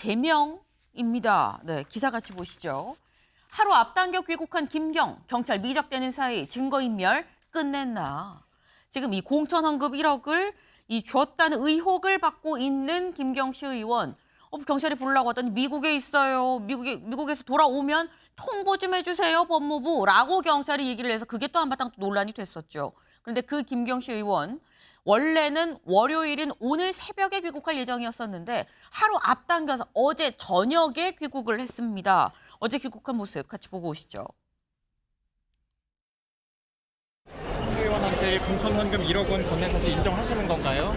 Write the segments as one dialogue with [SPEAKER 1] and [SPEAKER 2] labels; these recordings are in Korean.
[SPEAKER 1] 제명입니다. 네, 기사 같이 보시죠. 하루 앞당겨 귀국한 김경, 경찰 미적대는 사이 증거인멸 끝냈나. 지금 이 공천 헌금 1억을 줬다는 의혹을 받고 있는 김경 시의원. 경찰이 부르려고 하더니 미국에 있어요. 미국에서 돌아오면 통보 좀 해주세요, 법무부라고 경찰이 얘기를 해서 그게 또 한바탕 논란이 됐었죠. 그런데 그 김경 시의원 원래는 월요일인 오늘 새벽에 귀국할 예정이었었는데 하루 앞당겨서 어제 저녁에 귀국을 했습니다. 어제 귀국한 모습 같이 보고 오시죠.
[SPEAKER 2] 의원한테 공천 헌금 1억 원 건넨 사실 인정하시는 건가요?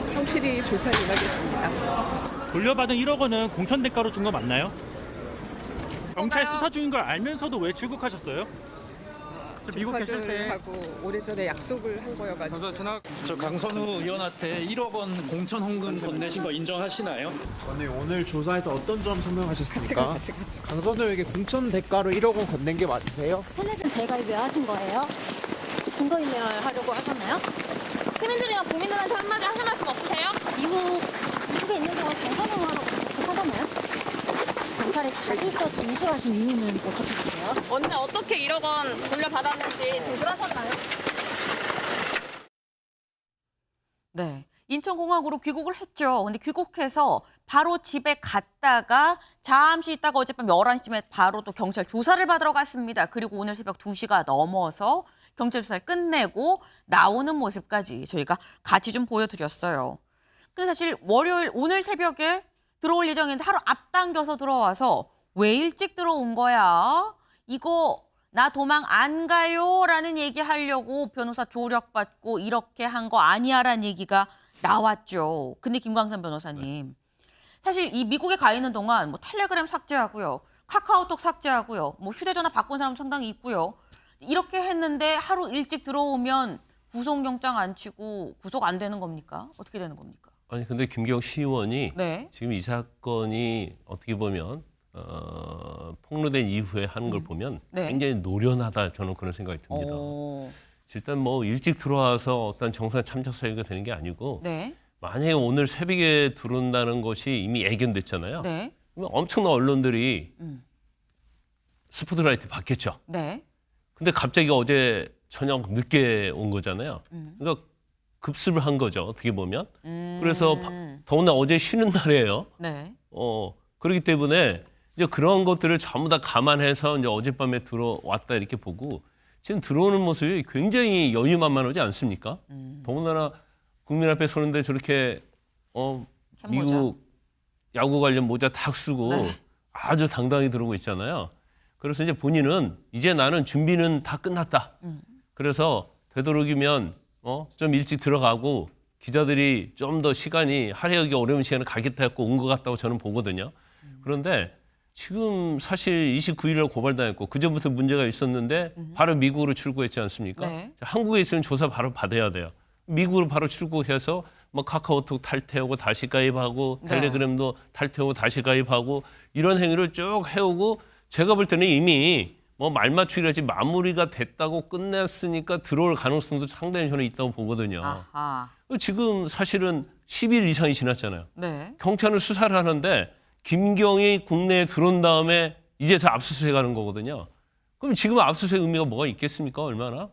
[SPEAKER 3] 성실히 조사에 임하겠습니다.
[SPEAKER 4] 돌려받은 1억 원은 공천 대가로 준 거 맞나요? 경찰 수사 중인 걸 알면서도 왜 출국하셨어요?
[SPEAKER 2] 미국 계실 때
[SPEAKER 3] 하고 오래전에 약속을 한 거여가지고.
[SPEAKER 5] 저 강선우 의원한테 1억 원 공천 헌금 건네신 거 인정하시나요?
[SPEAKER 6] 아니 오늘 조사에서 어떤 점 설명하셨습니까?
[SPEAKER 3] 같이.
[SPEAKER 6] 강선우에게 공천 대가로 1억 원 건넨 게 맞으세요?
[SPEAKER 7] 텔레비전 재가입을 하신 거예요? 증거인멸 하려고 하셨나요? 시민들이나 국민들한테 한마디 하실 말씀 없으세요? 미국에 있는 동안 정선을 하러 하잖아요? 경찰에 자질서 진술하신 이유는 어떻게 되세요?
[SPEAKER 8] 언제 어떻게 1억 원 돌려받았는지 진술하셨나요?
[SPEAKER 1] 네, 인천공항으로 귀국을 했죠. 근데 귀국해서 바로 집에 갔다가 잠시 있다가 어젯밤 11시쯤에 바로 또 경찰 조사를 받으러 갔습니다. 그리고 오늘 새벽 2시가 넘어서 경찰 조사를 끝내고 나오는 모습까지 저희가 같이 좀 보여드렸어요. 근데 사실 월요일 오늘 새벽에 들어올 예정인데 하루 앞당겨서 들어와서 왜 일찍 들어온 거야? 이거 나 도망 안 가요? 라는 얘기 하려고 변호사 조력받고 이렇게 한 거 아니야? 라는 얘기가 나왔죠. 근데 김광선 변호사님, 사실 이 미국에 가 있는 동안 뭐 텔레그램 삭제하고요. 카카오톡 삭제하고요. 뭐 휴대전화 바꾼 사람 상당히 있고요. 이렇게 했는데 하루 일찍 들어오면 구속영장 안 치고 구속 안 되는 겁니까? 어떻게 되는 겁니까?
[SPEAKER 9] 아니 근데 김경 시의원이
[SPEAKER 1] 네.
[SPEAKER 9] 지금 이 사건이 어떻게 보면 폭로된 이후에 하는 걸 보면
[SPEAKER 1] 네.
[SPEAKER 9] 굉장히 노련하다 저는 그런 생각이 듭니다. 일단 뭐 일찍 들어와서 어떤 정상 참작 사유가 되는 게 아니고
[SPEAKER 1] 네.
[SPEAKER 9] 만약에 오늘 새벽에 들어온다는 것이 이미 예견됐잖아요.
[SPEAKER 1] 네.
[SPEAKER 9] 그러면 엄청난 언론들이 스포트라이트 받겠죠.
[SPEAKER 1] 네.
[SPEAKER 9] 근데 갑자기 어제 저녁 늦게 온 거잖아요. 그러니까 급습을 한 거죠. 어떻게 보면. 그래서 더구나 어제 쉬는 날이에요.
[SPEAKER 1] 네.
[SPEAKER 9] 그렇기 때문에 이제 그런 것들을 전부 다 감안해서 이제 어젯밤에 들어왔다 이렇게 보고 지금 들어오는 모습이 굉장히 여유만만하지 않습니까? 더군다나 국민 앞에 서는데 저렇게 미국 야구 관련 모자 탁 쓰고
[SPEAKER 1] 네.
[SPEAKER 9] 아주 당당히 들어오고 있잖아요. 그래서 이제 본인은 이제 나는 준비는 다 끝났다. 그래서 되도록이면 좀 일찍 들어가고 기자들이 좀 더 시간이 하려기 어려운 시간을 가겠다 했고 온 것 같다고 저는 보거든요. 그런데 지금 사실 29일에 고발당했고 그전부터 문제가 있었는데 바로 미국으로 출국했지 않습니까?
[SPEAKER 1] 네.
[SPEAKER 9] 한국에 있으면 조사 바로 받아야 돼요. 미국으로 바로 출국해서 뭐 카카오톡 탈퇴하고 다시 가입하고
[SPEAKER 1] 네.
[SPEAKER 9] 텔레그램도 탈퇴하고 다시 가입하고 이런 행위를 쭉 해오고 제가 볼 때는 이미 뭐 말 맞추기라지 마무리가 됐다고 끝냈으니까 들어올 가능성도 상당히 저는 있다고 보거든요.
[SPEAKER 1] 아하.
[SPEAKER 9] 지금 사실은 10일 이상이 지났잖아요.
[SPEAKER 1] 네.
[SPEAKER 9] 경찰은 수사를 하는데 김경이 국내에 들어온 다음에 이제서 압수수색하는 거거든요. 그럼 지금 압수수색 의미가 뭐가 있겠습니까? 얼마나?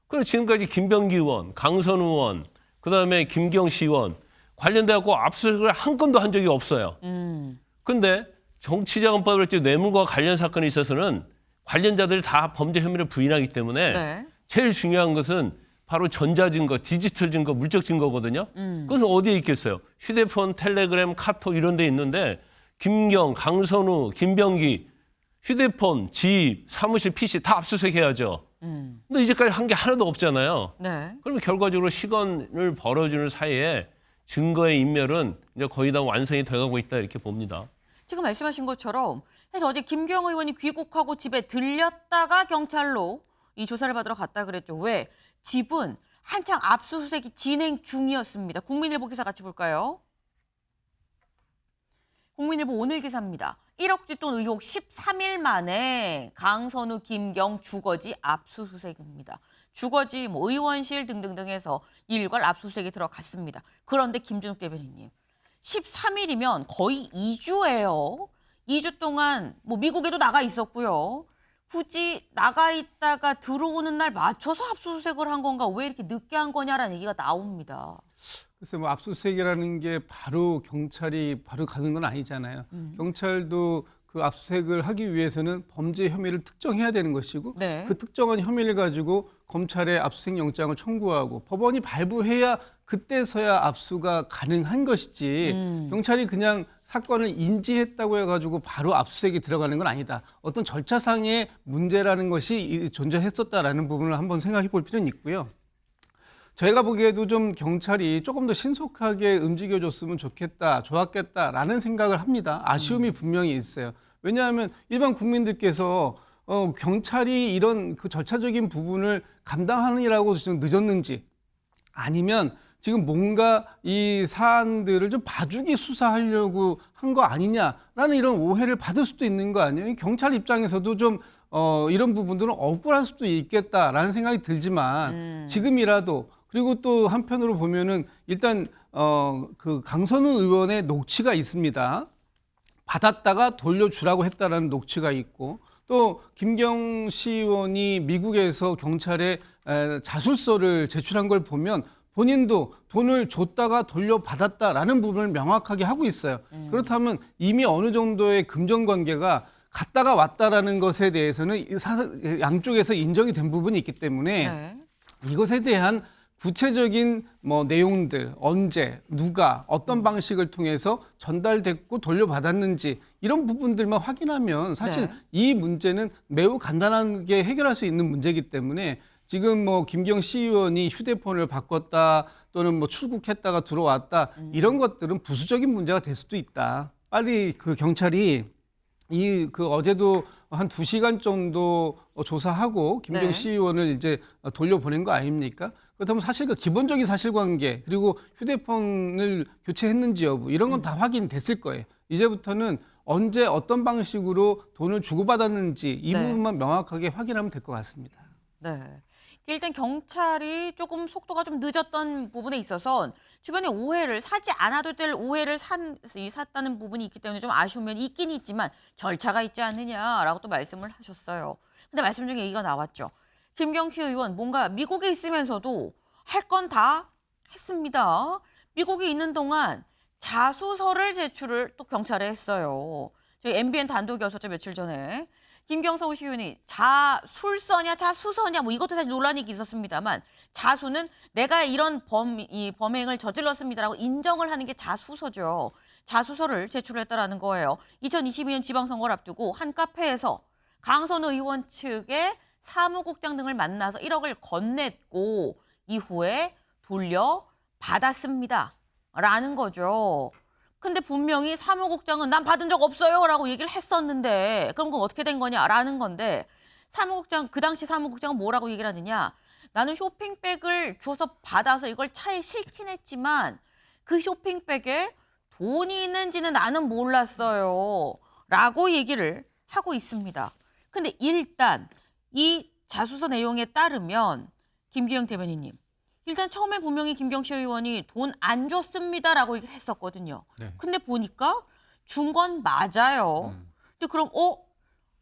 [SPEAKER 9] 그럼 지금까지 김병기 의원, 강선우 의원, 그다음에 김경시 의원 관련돼갖고 압수수색을 한 건도 한 적이 없어요. 근데 정치자금법을 뇌물과 관련 사건에 있어서는 관련자들이 다 범죄 혐의를 부인하기 때문에
[SPEAKER 1] 네.
[SPEAKER 9] 제일 중요한 것은 바로 전자증거, 디지털 증거, 물적 증거거든요. 그것은 어디에 있겠어요? 휴대폰, 텔레그램, 카톡 이런 데 있는데 김경, 강선우, 김병기 휴대폰, 집, 사무실, PC 다 압수수색해야죠. 근데 이제까지 한 게 하나도 없잖아요.
[SPEAKER 1] 네.
[SPEAKER 9] 그러면 결과적으로 시간을 벌어주는 사이에 증거의 인멸은 이제 거의 다 완성이 돼가고 있다 이렇게 봅니다.
[SPEAKER 1] 지금 말씀하신 것처럼 사실 어제 김경 의원이 귀국하고 집에 들렸다가 경찰로 이 조사를 받으러 갔다 그랬죠. 왜? 집은 한창 압수수색이 진행 중이었습니다. 국민일보 기사 같이 볼까요? 국민일보 오늘 기사입니다. 1억 뒷돈 의혹 13일 만에 강선우, 김경 주거지 압수수색입니다. 주거지, 뭐 의원실 등등등 해서 일괄 압수수색이 들어갔습니다. 그런데 김준욱 대변인님, 13일이면 거의 2주예요. 2주 동안 뭐 미국에도 나가 있었고요. 굳이 나가 있다가 들어오는 날 맞춰서 압수수색을 한 건가? 왜 이렇게 늦게 한 거냐라는 얘기가 나옵니다.
[SPEAKER 10] 글쎄 뭐 압수수색이라는 게 바로 경찰이 바로 가는 건 아니잖아요. 경찰도 그 압수수색을 하기 위해서는 범죄 혐의를 특정해야 되는 것이고
[SPEAKER 1] 네.
[SPEAKER 10] 그 특정한 혐의를 가지고 검찰에 압수수색 영장을 청구하고 법원이 발부해야 그때서야 압수가 가능한 것이지 경찰이 그냥 사건을 인지했다고 해가지고 바로 압수수색이 들어가는 건 아니다. 어떤 절차상의 문제라는 것이 존재했었다라는 부분을 한번 생각해 볼 필요는 있고요. 저희가 보기에도 좀 경찰이 조금 더 신속하게 움직여줬으면 좋겠다, 좋았겠다라는 생각을 합니다. 아쉬움이 분명히 있어요. 왜냐하면 일반 국민들께서 경찰이 이런 그 절차적인 부분을 감당하느라고 좀 늦었는지 아니면 지금 뭔가 이 사안들을 좀 봐주기 수사하려고 한 거 아니냐라는 이런 오해를 받을 수도 있는 거 아니에요? 경찰 입장에서도 좀 이런 부분들은 억울할 수도 있겠다라는 생각이 들지만 지금이라도 그리고 또 한편으로 보면은 일단 그 강선우 의원의 녹취가 있습니다. 받았다가 돌려주라고 했다라는 녹취가 있고 또 김경시 의원이 미국에서 경찰에 자술서를 제출한 걸 보면 본인도 돈을 줬다가 돌려받았다라는 부분을 명확하게 하고 있어요. 그렇다면 이미 어느 정도의 금전관계가 갔다가 왔다라는 것에 대해서는 양쪽에서 인정이 된 부분이 있기 때문에
[SPEAKER 1] 네.
[SPEAKER 10] 이것에 대한 구체적인 뭐 내용들, 언제, 누가, 어떤 방식을 통해서 전달됐고 돌려받았는지 이런 부분들만 확인하면 사실
[SPEAKER 1] 네.
[SPEAKER 10] 이 문제는 매우 간단하게 해결할 수 있는 문제이기 때문에 지금 뭐 김경시 의원이 휴대폰을 바꿨다 또는 뭐 출국했다가 들어왔다 이런 것들은 부수적인 문제가 될 수도 있다. 빨리 그 경찰이 그 어제도 한 2시간 정도 조사하고 김경시
[SPEAKER 1] 네.
[SPEAKER 10] 의원을 이제 돌려보낸 거 아닙니까? 그렇다면 사실 그 기본적인 사실관계 그리고 휴대폰을 교체했는지 여부 이런 건 다 확인됐을 거예요. 이제부터는 언제 어떤 방식으로 돈을 주고받았는지 이
[SPEAKER 1] 네.
[SPEAKER 10] 부분만 명확하게 확인하면 될 것 같습니다.
[SPEAKER 1] 네. 일단 경찰이 조금 속도가 좀 늦었던 부분에 있어서 주변에 오해를 사지 않아도 될 오해를 샀다는 부분이 있기 때문에 좀 아쉬운 면이 있긴 있지만 절차가 있지 않느냐라고 또 말씀을 하셨어요. 근데 말씀 중에 얘기가 나왔죠. 김경시 의원 뭔가 미국에 있으면서도 할 건 다 했습니다. 미국에 있는 동안 자수서를 제출을 또 경찰에 했어요. 저희 MBN 단독이었었죠 며칠 전에. 김경성 시의원이 자술서냐 자수서냐 뭐 이것도 사실 논란이 있었습니다만 자수는 내가 이런 범행을 저질렀습니다라고 인정을 하는 게 자수서죠. 자수서를 제출했다라는 거예요. 2022년 지방선거를 앞두고 한 카페에서 강선우 의원 측의 사무국장 등을 만나서 1억을 건넸고 이후에 돌려받았습니다. 라는 거죠. 근데 분명히 사무국장은 난 받은 적 없어요 라고 얘기를 했었는데 그럼 그건 어떻게 된 거냐라는 건데 그 당시 사무국장은 뭐라고 얘기를 하느냐. 나는 쇼핑백을 줘서 받아서 이걸 차에 싣긴 했지만 그 쇼핑백에 돈이 있는지는 나는 몰랐어요 라고 얘기를 하고 있습니다. 근데 일단 이 자수서 내용에 따르면 김규영 대변인님 일단 처음에 분명히 김경시 의원이 돈 안 줬습니다라고 얘기를 했었거든요.
[SPEAKER 5] 네.
[SPEAKER 1] 근데 보니까 준 건 맞아요. 근데 그럼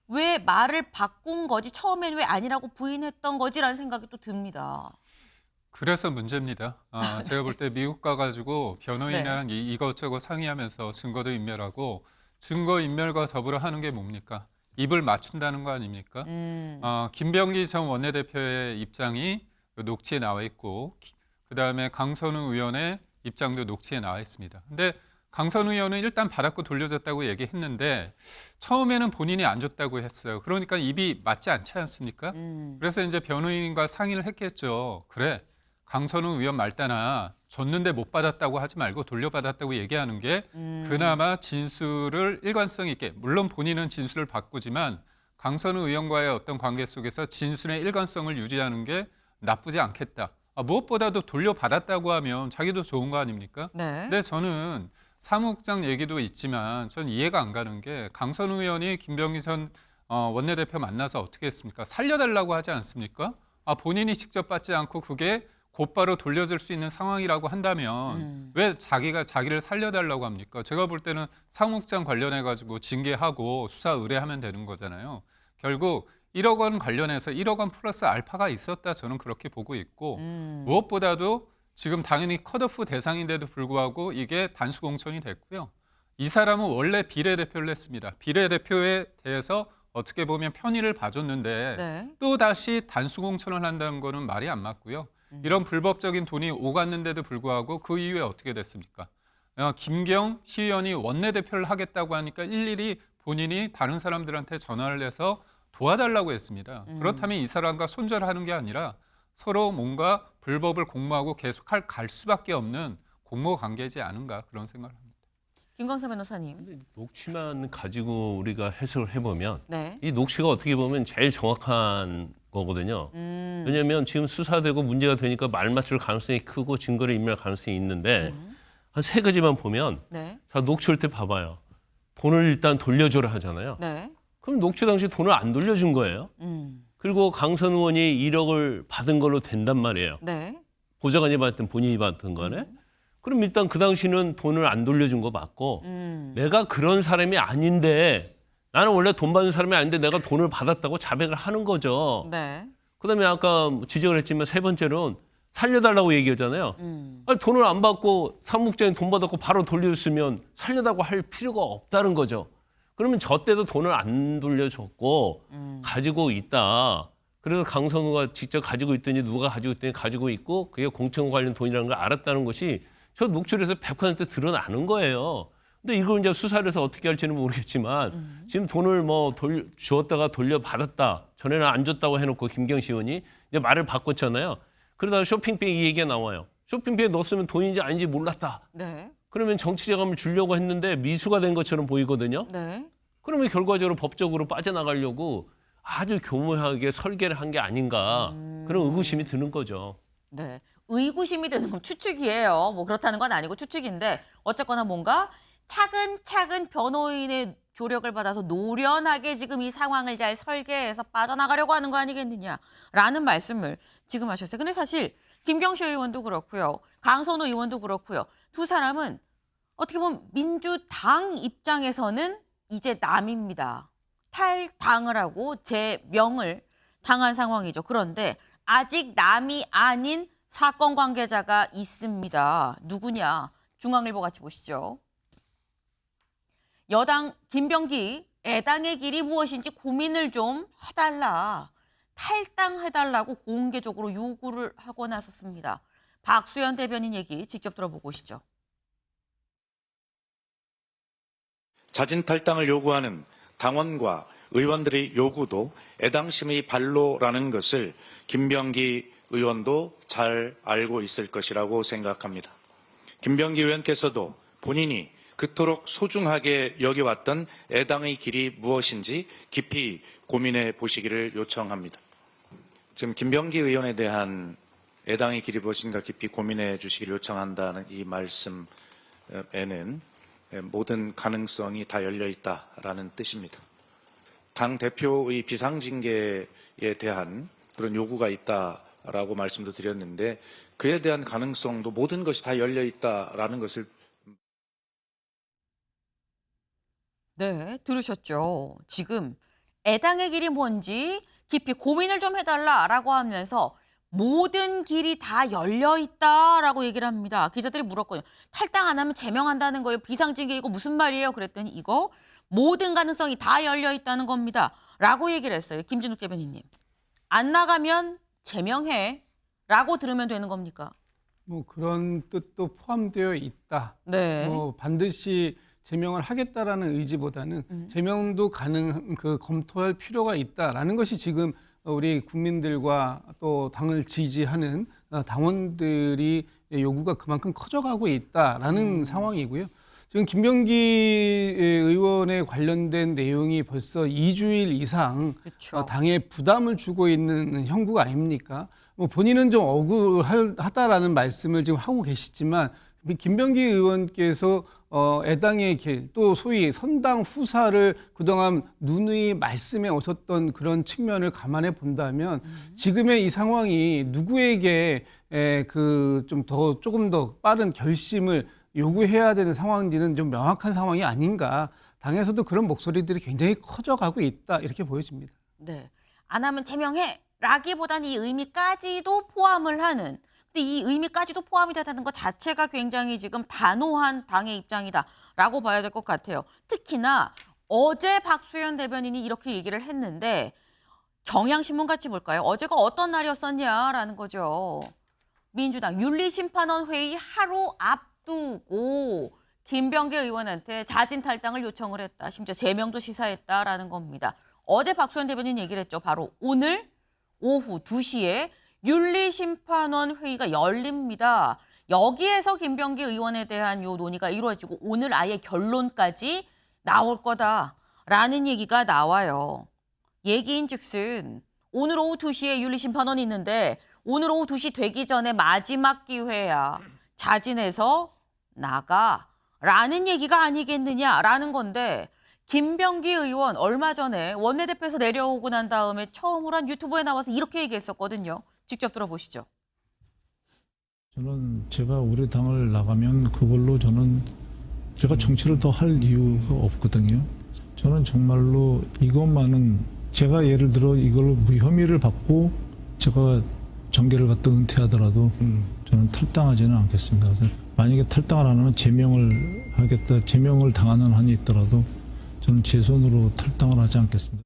[SPEAKER 1] 왜 말을 바꾼 거지? 처음엔 왜 아니라고 부인했던 거지라는 생각이 또 듭니다.
[SPEAKER 11] 그래서 문제입니다. 제가 볼 때 미국 가가지고 변호인이랑 이것저것 상의하면서 증거도 인멸하고 증거 인멸과 더불어 하는 게 뭡니까? 입을 맞춘다는 거 아닙니까? 김병기 전 원내대표의 입장이 녹취에 나와 있고 그다음에 강선우 의원의 입장도 녹취에 나와 있습니다. 근데 강선우 의원은 일단 받았고 돌려줬다고 얘기했는데 처음에는 본인이 안 줬다고 했어요. 그러니까 입이 맞지 않지 않습니까? 그래서 이제 변호인과 상의를 했겠죠. 그래, 강선우 의원 말따나 줬는데 못 받았다고 하지 말고 돌려받았다고 얘기하는 게 그나마 진술을 일관성 있게, 물론 본인은 진술을 바꾸지만 강선우 의원과의 어떤 관계 속에서 진술의 일관성을 유지하는 게 나쁘지 않겠다. 무엇보다도 돌려받았다고 하면 자기도 좋은 거 아닙니까?
[SPEAKER 1] 네.
[SPEAKER 11] 근데 저는 사무국장 얘기도 있지만 전 이해가 안 가는 게 강선우 의원이 김병기 전 원내대표 만나서 어떻게 했습니까? 살려달라고 하지 않습니까? 본인이 직접 받지 않고 그게 곧바로 돌려줄 수 있는 상황이라고 한다면 왜 자기가 자기를 살려달라고 합니까? 제가 볼 때는 사무국장 관련해 가지고 징계하고 수사 의뢰하면 되는 거잖아요. 결국 1억 원 관련해서 1억 원 플러스 알파가 있었다, 저는 그렇게 보고 있고 무엇보다도 지금 당연히 컷오프 대상인데도 불구하고 이게 단수 공천이 됐고요. 이 사람은 원래 비례대표를 했습니다. 비례대표에 대해서 어떻게 보면 편의를 봐줬는데
[SPEAKER 1] 네.
[SPEAKER 11] 또 다시 단수 공천을 한다는 거는 말이 안 맞고요. 이런 불법적인 돈이 오갔는데도 불구하고 그 이후에 어떻게 됐습니까? 김경 시의원이 원내대표를 하겠다고 하니까 일일이 본인이 다른 사람들한테 전화를 해서 도와달라고 했습니다. 그렇다면 이 사람과 손절하는 게 아니라 서로 뭔가 불법을 공모하고 계속 갈 수밖에 없는 공모 관계지 않은가, 그런 생각을 합니다.
[SPEAKER 1] 김광삼 변호사님.
[SPEAKER 9] 녹취만 가지고 우리가 해석을 해보면
[SPEAKER 1] 네.
[SPEAKER 9] 이 녹취가 어떻게 보면 제일 정확한 거거든요. 왜냐하면 지금 수사되고 문제가 되니까 말 맞출 가능성이 크고 증거를 인멸할 가능성이 있는데 한 3가지만 보면
[SPEAKER 1] 네.
[SPEAKER 9] 자, 녹취할 때 봐봐요. 돈을 일단 돌려줘라 하잖아요.
[SPEAKER 1] 네.
[SPEAKER 9] 그럼 녹취 당시 돈을 안 돌려준 거예요. 그리고 강선 의원이 1억을 받은 걸로 된단 말이에요.
[SPEAKER 1] 네.
[SPEAKER 9] 보좌관이 받든 본인이 받든 간에. 그럼 일단 그 당시는 돈을 안 돌려준 거 맞고 내가 그런 사람이 아닌데 나는 원래 돈 받는 사람이 아닌데 내가 돈을 받았다고 자백을 하는 거죠.
[SPEAKER 1] 네.
[SPEAKER 9] 그다음에 아까 지적을 했지만 3번째로는 살려달라고 얘기하잖아요. 아니, 돈을 안 받고 사무국장이 돈 받았고 바로 돌려줬으면 살려달라고 할 필요가 없다는 거죠. 그러면 저 때도 돈을 안 돌려줬고 가지고 있다. 그래서 강선우가 직접 가지고 있더니 누가 가지고 있더니 가지고 있고 그게 공천 관련 돈이라는 걸 알았다는 것이 저 녹취에서 100% 드러나는 거예요. 근데 이걸 이제 수사를 해서 어떻게 할지는 모르겠지만 지금 돈을 뭐 주었다가 돌려받았다. 전에는 안 줬다고 해놓고 김경시 의원이 이제 말을 바꿨잖아요. 그러다가 쇼핑백에 이 얘기가 나와요. 쇼핑백에 넣었으면 돈인지 아닌지 몰랐다.
[SPEAKER 1] 네.
[SPEAKER 9] 그러면 정치자금을 주려고 했는데 미수가 된 것처럼 보이거든요.
[SPEAKER 1] 네.
[SPEAKER 9] 그러면 결과적으로 법적으로 빠져나가려고 아주 교묘하게 설계를 한 게 아닌가 그런 의구심이 드는 거죠.
[SPEAKER 1] 네. 의구심이 드는 건 추측이에요. 뭐 그렇다는 건 아니고 추측인데 어쨌거나 뭔가 차근차근 변호인의 조력을 받아서 노련하게 지금 이 상황을 잘 설계해서 빠져나가려고 하는 거 아니겠느냐라는 말씀을 지금 하셨어요. 근데 사실 김경시 의원도 그렇고요. 강선우 의원도 그렇고요. 두 사람은 어떻게 보면 민주당 입장에서는 이제 남입니다. 탈당을 하고 제명을 당한 상황이죠. 그런데 아직 남이 아닌 사건 관계자가 있습니다. 누구냐? 중앙일보 같이 보시죠. 여당 김병기 애당의 길이 무엇인지 고민을 좀 해달라. 탈당해달라고 공개적으로 요구를 하고 나섰습니다. 박수현 대변인 얘기 직접 들어보고 오시죠.
[SPEAKER 12] 자진 탈당을 요구하는 당원과 의원들의 요구도 애당심의 발로라는 것을 김병기 의원도 잘 알고 있을 것이라고 생각합니다. 김병기 의원께서도 본인이 그토록 소중하게 여겨왔던 애당의 길이 무엇인지 깊이 고민해 보시기를 요청합니다. 지금 김병기 의원에 대한 애당의 길이 무엇인가 깊이 고민해 주시기를 요청한다는 이 말씀에는 모든 가능성이 다 열려 있다라는 뜻입니다. 당 대표의 비상징계에 대한 그런 요구가 있다라고 말씀도 드렸는데 그에 대한 가능성도 모든 것이 다 열려 있다라는 것을
[SPEAKER 1] 네, 들으셨죠? 지금 애당의 길이 뭔지 깊이 고민을 좀 해달라라고 하면서 모든 길이 다 열려 있다라고 얘기를 합니다. 기자들이 물었거든요. 탈당 안 하면 제명한다는 거예요. 비상징계 이거 무슨 말이에요? 그랬더니 이거 모든 가능성이 다 열려 있다는 겁니다. 라고 얘기를 했어요. 김진욱 대변인님. 안 나가면 제명해. 라고 들으면 되는 겁니까?
[SPEAKER 10] 뭐 그런 뜻도 포함되어 있다.
[SPEAKER 1] 네.
[SPEAKER 10] 뭐 반드시 제명을 하겠다라는 의지보다는 제명도 검토할 필요가 있다라는 것이 지금 우리 국민들과 또 당을 지지하는 당원들이 요구가 그만큼 커져가고 있다라는 상황이고요. 지금 김병기 의원에 관련된 내용이 벌써 2주일 이상
[SPEAKER 1] 그쵸.
[SPEAKER 10] 당에 부담을 주고 있는 형국 아닙니까? 뭐 본인은 좀 억울하다라는 말씀을 지금 하고 계시지만 김병기 의원께서 애당의 길, 또 소위 선당 후사를 그동안 누누이 말씀해 오셨던 그런 측면을 감안해 본다면 지금의 이 상황이 누구에게 조금 더 빠른 결심을 요구해야 되는 상황인지는 좀 명확한 상황이 아닌가. 당에서도 그런 목소리들이 굉장히 커져가고 있다 이렇게 보여집니다.
[SPEAKER 1] 네. 안 하면 제명해 라기보다는 이 의미까지도 포함을 하는, 근데 이 의미까지도 포함이 되다는 것 자체가 굉장히 지금 단호한 당의 입장이다라고 봐야 될 것 같아요. 특히나 어제 박수현 대변인이 이렇게 얘기를 했는데 경향신문 같이 볼까요? 어제가 어떤 날이었었냐라는 거죠. 민주당 윤리심판원 회의 하루 앞두고 김병기 의원한테 자진 탈당을 요청을 했다. 심지어 제명도 시사했다라는 겁니다. 어제 박수현 대변인 얘기를 했죠. 바로 오늘 오후 2시에 윤리심판원 회의가 열립니다. 여기에서 김병기 의원에 대한 요 논의가 이루어지고 오늘 아예 결론까지 나올 거다라는 얘기가 나와요. 얘기인즉슨 오늘 오후 2시에 윤리심판원이 있는데 오늘 오후 2시 되기 전에 마지막 기회야. 자진해서 나가라는 얘기가 아니겠느냐라는 건데 김병기 의원 얼마 전에 원내대표에서 내려오고 난 다음에 처음으로 한 유튜브에 나와서 이렇게 얘기했었거든요. 직접 들어보시죠.
[SPEAKER 13] 저는 제가 우리 당을 나가면 그걸로 제가 정치를 더 할 이유가 없거든요. 저는 정말로 이것만은 제가 예를 들어 이걸로 무혐의를 받고 제가 정계를 갖다 은퇴하더라도 저는 탈당하지는 않겠습니다. 그래서 만약에 탈당을 안 하면 제명을 하겠다, 제명을 당하는 한이 있더라도 저는 제 손으로 탈당을 하지 않겠습니다.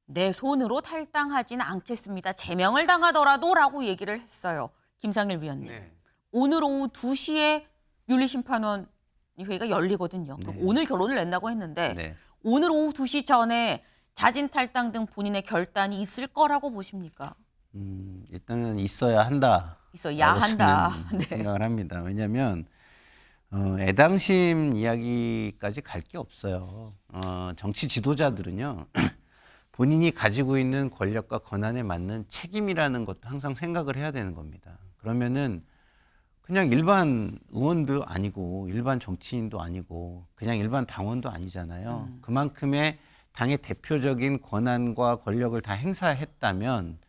[SPEAKER 1] 내 손으로 탈당하지는 않겠습니다. 제명을 당하더라도라고 얘기를 했어요. 김상일 위원님.
[SPEAKER 14] 네.
[SPEAKER 1] 오늘 오후 2시에 윤리심판원 회의가 열리거든요. 그럼 오늘 결론을 낸다고 했는데 오늘 오후 2시 전에 자진 탈당 등 본인의 결단이 있을 거라고 보십니까?
[SPEAKER 14] 일단은 있어야 한다.
[SPEAKER 1] 있어야 한다.
[SPEAKER 14] 생각을 합니다. 왜냐하면 애당심 이야기까지 갈 게 없어요. 정치 지도자들은요. 본인이 가지고 있는 권력과 권한에 맞는 책임이라는 것도 항상 생각을 해야 되는 겁니다. 그러면은 그냥 일반 의원도 아니고 일반 정치인도 아니고 그냥 일반 당원도 아니잖아요. 그만큼의 당의 대표적인 권한과 권력을 다 행사했다면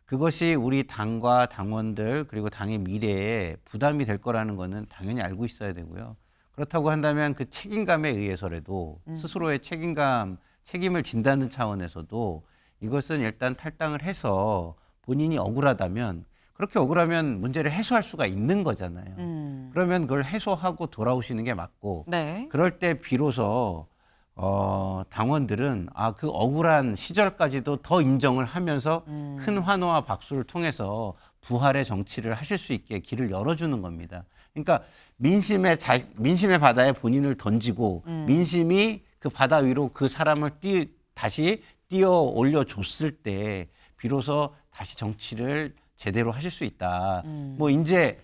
[SPEAKER 14] 그것이 우리 당과 당원들 그리고 당의 미래에 부담이 될 거라는 거는 당연히 알고 있어야 되고요. 그렇다고 한다면 그 책임감에 의해서라도 스스로의 책임을 진다는 차원에서도 이것은 일단 탈당을 해서 본인이 억울하다면 그렇게 억울하면 문제를 해소할 수가 있는 거잖아요. 그러면 그걸 해소하고 돌아오시는 게 맞고 그럴 때 비로소 당원들은 그 억울한 시절까지도 더 인정을 하면서 큰 환호와 박수를 통해서 부활의 정치를 하실 수 있게 길을 열어주는 겁니다. 그러니까 민심의 바다에 본인을 던지고 민심이 그 바다 위로 그 사람을 다시 뛰어 올려줬을 때 비로소 다시 정치를 제대로 하실 수 있다. 뭐 이제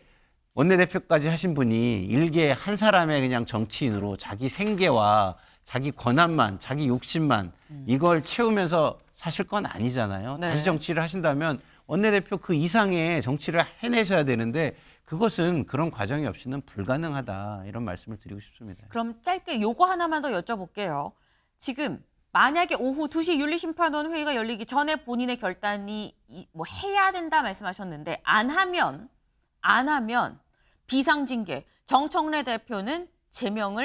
[SPEAKER 14] 원내대표까지 하신 분이 일개 한 사람의 그냥 정치인으로 자기 생계와 자기 권한만, 자기 욕심만 이걸 채우면서 사실 건 아니잖아요. 다시 정치를 하신다면 원내대표 그 이상의 정치를 해내셔야 되는데 그것은 그런 과정이 없이는 불가능하다. 이런 말씀을 드리고 싶습니다.
[SPEAKER 1] 그럼 짧게 요거 하나만 더 여쭤볼게요. 지금 만약에 오후 2시 윤리심판원 회의가 열리기 전에 본인의 결단이 뭐 해야 된다 말씀하셨는데 안 하면 비상징계 정청래 대표는 제명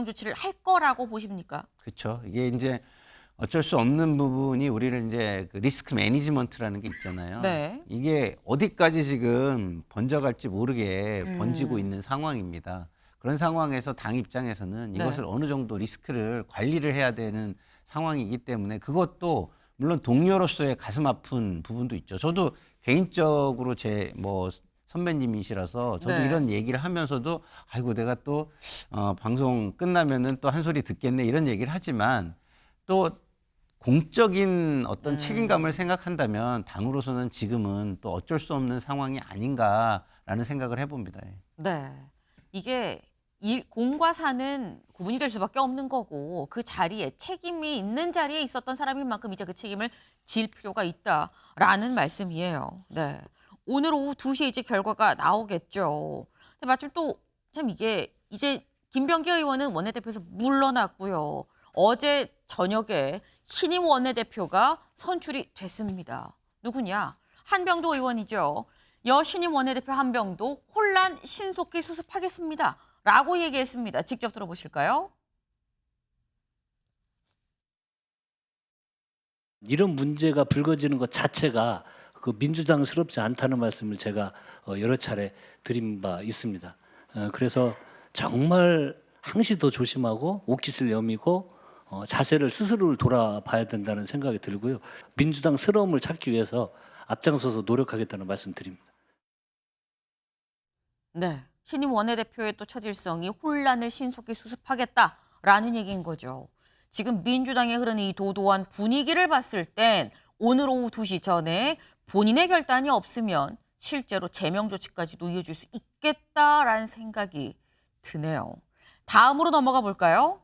[SPEAKER 1] 조치를 할 거라고 보십니까?
[SPEAKER 14] 그렇죠. 이게 이제 어쩔 수 없는 부분이 우리를 이제 그 리스크 매니지먼트라는 게 있잖아요. 이게 어디까지 지금 번져갈지 모르게 번지고 있는 상황입니다. 그런 상황에서 당 입장에서는 이것을 어느 정도 리스크를 관리를 해야 되는 상황이기 때문에 그것도 물론 동료로서의 가슴 아픈 부분도 있죠. 저도 개인적으로 제 선배님이시라서 저도 이런 얘기를 하면서도 아이고 내가 또 방송 끝나면은 또 한 소리 듣겠네 이런 얘기를 하지만 또 공적인 어떤 책임감을 생각한다면 당으로서는 지금은 또 어쩔 수 없는 상황이 아닌가라는 생각을 해봅니다.
[SPEAKER 1] 네, 이게 공과 사는 구분이 될 수밖에 없는 거고 그 자리에 책임이 있는 자리에 있었던 사람인 만큼 이제 그 책임을 질 필요가 있다라는 말씀이에요. 네. 오늘 오후 2시에 이제 결과가 나오겠죠. 근데 마침 또 참 이게 이제 김병기 의원은 원내대표에서 물러났고요. 어제 저녁에 신임 원내대표가 선출이 됐습니다. 누구냐? 한병도 의원이죠. 여신임 원내대표 한병도 혼란 신속히 수습하겠습니다. 라고 얘기했습니다. 직접 들어보실까요?
[SPEAKER 15] 이런 문제가 불거지는 것 자체가 그 민주당스럽지 않다는 말씀을 제가 여러 차례 드린 바 있습니다. 그래서 정말 항시 더 조심하고 옥기슬 여미고 자세를 스스로를 돌아봐야 된다는 생각이 들고요. 민주당스러움을 찾기 위해서 앞장서서 노력하겠다는 말씀 드립니다.
[SPEAKER 1] 네, 신임 원내대표의 또 첫 일성이 혼란을 신속히 수습하겠다라는 얘기인 거죠. 지금 민주당에 흐르는 이 도도한 분위기를 봤을 땐 오늘 오후 2시 전에 본인의 결단이 없으면 실제로 제명 조치까지도 이어질 수 있겠다라는 생각이 드네요. 다음으로 넘어가 볼까요?